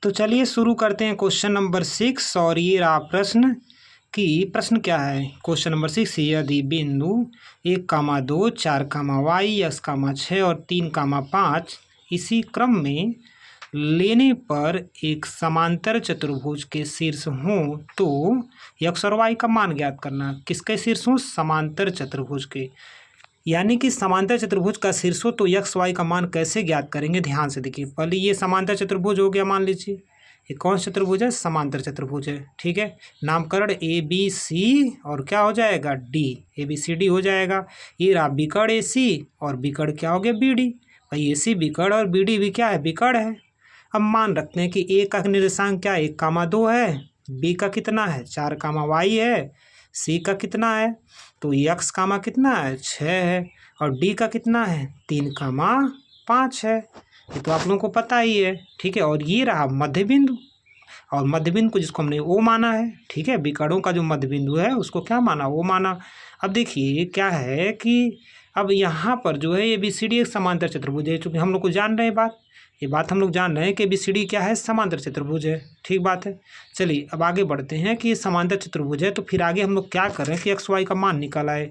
तो चलिए शुरू करते हैं क्वेश्चन नंबर 6। और ये रहा प्रश्न कि प्रश्न क्या है। क्वेश्चन नंबर 6, यदि बिंदु 1,2, 4, y, x, 6 और 3, 5 इसी क्रम में लेने पर एक समांतर चतुर्भुज के शीर्ष हों तो x और y का मान ज्ञात करना। किसके शीर्ष हों? समांतर चतुर्भुज के। यानी कि समांतर चतुर्भुज का शीर्ष हो तो एक्स वाई का मान कैसे ज्ञात करेंगे, ध्यान से देखिए। पहले ये समांतर चतुर्भुज हो गया, मान लीजिए ये कौन सा चतुर्भुज है? समांतर चतुर्भुज है, ठीक है। नामकरण ए बी सी और क्या हो जाएगा? D. A B C D हो जाएगा। ये रहा विकर्ण ए सी और विकर्ण क्या हो गया? B D. भाई ए सी विकर्ण और बी डी भी क्या है? विकर्ण है। अब मान रखते हैं कि ए का निर्देशांक क्या है? 1,2 है। बी का कितना है? 4, है। सी का कितना है? तो यक्स कामा कितना है? 6 है। और डी का कितना है? 3, 5 है। ये तो आप लोगों को पता ही है, ठीक है। और ये रहा मध्य बिंदु, और मध्य बिंदु को जिसको हमने ओ माना है, ठीक है। विकर्णों का जो मध्य बिंदु है उसको क्या माना? ओ माना। अब देखिए क्या है कि अब यहाँ पर जो है ए बी सी डी एक समांतर चतुर्भुज है। चूँकि हम लोग को जान रहे हैं बात हम लोग जान रहे हैं कि ए बी सी डी क्या है? समांतर चतुर्भुज है, ठीक बात है। चलिए अब आगे बढ़ते हैं कि ये समांतर चतुर्भुज है, तो फिर आगे हम लोग क्या करें कि एक्स वाई का मान निकल आए।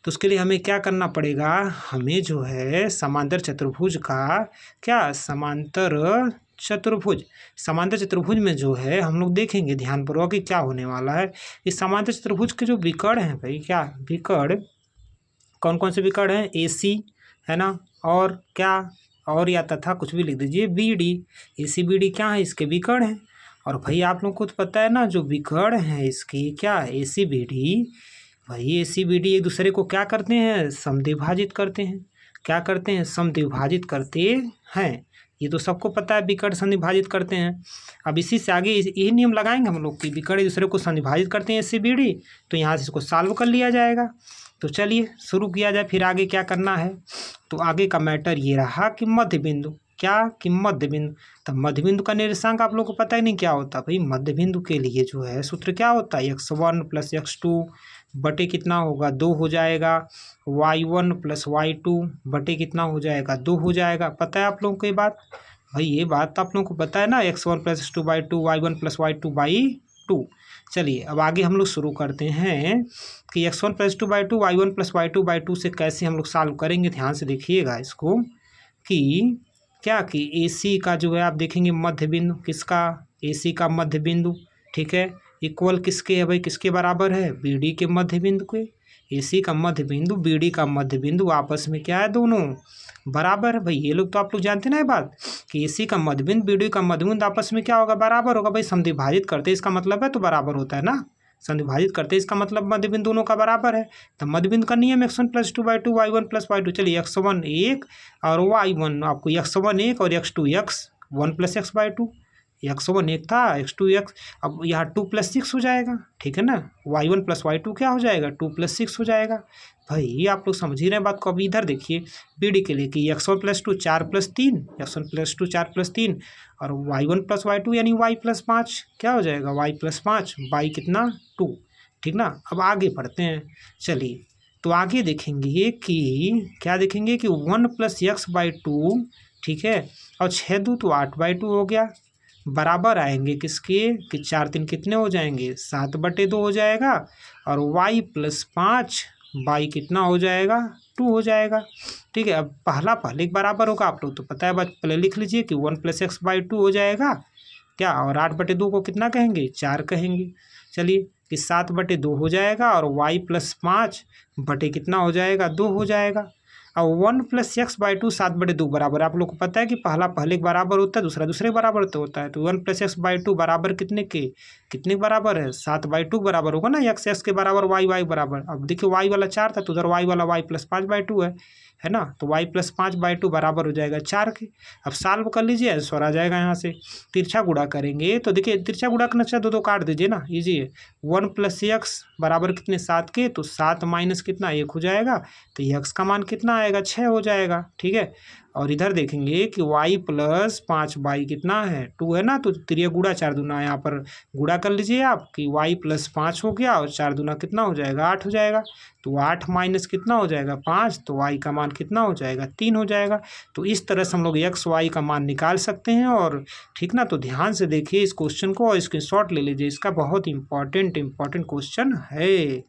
तो उसके लिए हमें क्या करना पड़ेगा? हमें जो है समांतर चतुर्भुज का क्या? समांतर चतुर्भुज में जो है हम लोग देखेंगे ध्यानपूर्वक कि क्या होने वाला है। इस समांतर चतुर्भुज के जो विकर्ण हैं भाई, क्या विकर्ण, कौन कौन से विकर्ण हैं? ए सी है ना, और क्या, और या तथा कुछ भी लिख दीजिए, बी डी। ए सी बी डी क्या है? इसके विकर्ण हैं। और भाई आप लोग को तो पता है ना, जो विकर्ण है इसकी क्या? ए सी बी डी। भाई ए सी बी डी एक दूसरे को क्या करते हैं? समद्विभाजित करते हैं। क्या करते हैं? समद्विभाजित करते हैं। ये तो सबको पता है, विकर्ण समद्विभाजित करते हैं। अब इसी से आगे यही नियम लगाएंगे हम लोग कि विकर्ण एक दूसरे को समद्विभाजित करते हैं ए सी बी डी। तो यहाँ से इसको सॉल्व कर लिया जाएगा। तो चलिए शुरू किया जाए, फिर आगे क्या करना है। तो आगे का मैटर ये रहा कि मध्य बिंदु, क्या कि मध्य बिंदु। तो मध्य बिंदु का निर्देशांक आप लोग को पता ही नहीं क्या होता भाई। मध्य बिंदु के लिए जो है सूत्र क्या होता है? x1 + x2 बटे कितना होगा? 2 हो जाएगा। y1 + y2 बटे कितना हो जाएगा? 2 हो जाएगा। पता है आप लोगों को ये बात? भाई ये बात तो आप लोगों को पता है ना, x1 + x2/2 y1 + y2/2। चलिए अब आगे हम लोग शुरू करते हैं कि x1 + x2/2 y1 + y2/2 से कैसे हम लोग सॉल्व करेंगे। ध्यान से देखिएगा इसको कि क्या कि ए सी का जो है आप देखेंगे मध्य बिंदु, किसका? ए सी का मध्य बिंदु, ठीक है। इक्वल किसके है भाई? किसके बराबर है? बी डी के मध्य बिंदु के। ए सी का मध्य बिंदु, बी डी का मध्य बिंदु आपस में क्या है? दोनों बराबर है। भाई ये लोग तो आप लोग जानते ना ये बात कि ए सी का मध्य बिंदु, बी डी का मध्य बिंदु आपस में क्या होगा? बराबर होगा। भाई समद्विभाजित करते इसका मतलब है तो बराबर होता है ना। समद्विभाजित करते इसका मतलब मध्य बिंदु दोनों का बराबर है। तो मध्य बिंदु का नियम x1 + 2/2 y1 + y2। चलिए x1 1 और y1 आपको x1 1 और x2 1 + x/2। x1 1 था, x2 x, अब यहाँ 2 + 6 हो जाएगा, ठीक है ना। y1 + y2 क्या हो जाएगा? 2 + 6 हो जाएगा। भाई ये आप लोग समझ ही रहे हैं बात को। अब इधर देखिए बी डी के लिए कि x1 + 2 4 + 3, x1 + 2 4 + 3 और y1 + y2 यानी y + 5 क्या हो जाएगा? y + 5 y कितना? 2, ठीक ना। अब आगे बढ़ते हैं। चलिए तो आगे देखेंगे कि क्या देखेंगे कि 1 + x/2, ठीक है। और 6 दूँ तो 8/2 हो गया। बराबर आएंगे किसके कि 4 3 कितने हो जाएंगे? 7/2 हो जाएगा। और y + 5 y कितना हो जाएगा? 2 हो जाएगा, ठीक है। अब पहला पहले एक बराबर होगा, आप लोग तो पता है। बस पहले लिख लीजिए कि 1 + x/2 हो जाएगा क्या, और 8/2 को कितना कहेंगे? 4 कहेंगे। चलिए कि 7/2 हो जाएगा और y + 5 बटे कितना हो जाएगा? 2 हो जाएगा। अब 1 + x/2 7/2 बराबर, आप लोग को पता है कि पहला पहले के बराबर होता है, दूसरा दूसरे के बराबर तो होता है। तो 1 + x/2 बराबर कितने के? कितने बराबर है? 7/2 बराबर होगा ना। x के बराबर y बराबर। अब देखिए y वाला 4 था तो उधर y वाला y + 5/2 है ना। तो y + 5/2 बराबर हो जाएगा 4 के। अब सॉल्व कर लीजिए, आंसर आ जाएगा। यहाँ से तिरछा गुणा करेंगे तो देखिए तिरछा गुणा करना चाहे 2 काट दीजिए ना, इजी है। 1 + x बराबर कितने? 7 के। तो 7 - कितना? 1 हो जाएगा। तो x का मान कितना जाएगा 6 हो जाएगा, ठीक है। और इधर देखेंगे कि y प्लस 5y कितना है 2 है ना, तो त्रिय गुणा 4 दूना, यहाँ पर गुणा कर लीजिए आप कि y प्लस 5 हो गया और 4 दूना कितना हो जाएगा 8 हो जाएगा। तो 8 माइनस कितना हो जाएगा 5, तो y का मान कितना हो जाएगा 3 हो जाएगा। तो इस तरह से हम लोग x y का मान निकाल सकते हैं। और ठीक ना, तो ध्यान से देखिए इस क्वेश्चन को और स्क्रीनशॉट ले लीजिए, इसका बहुत इंपॉर्टेंट क्वेश्चन है।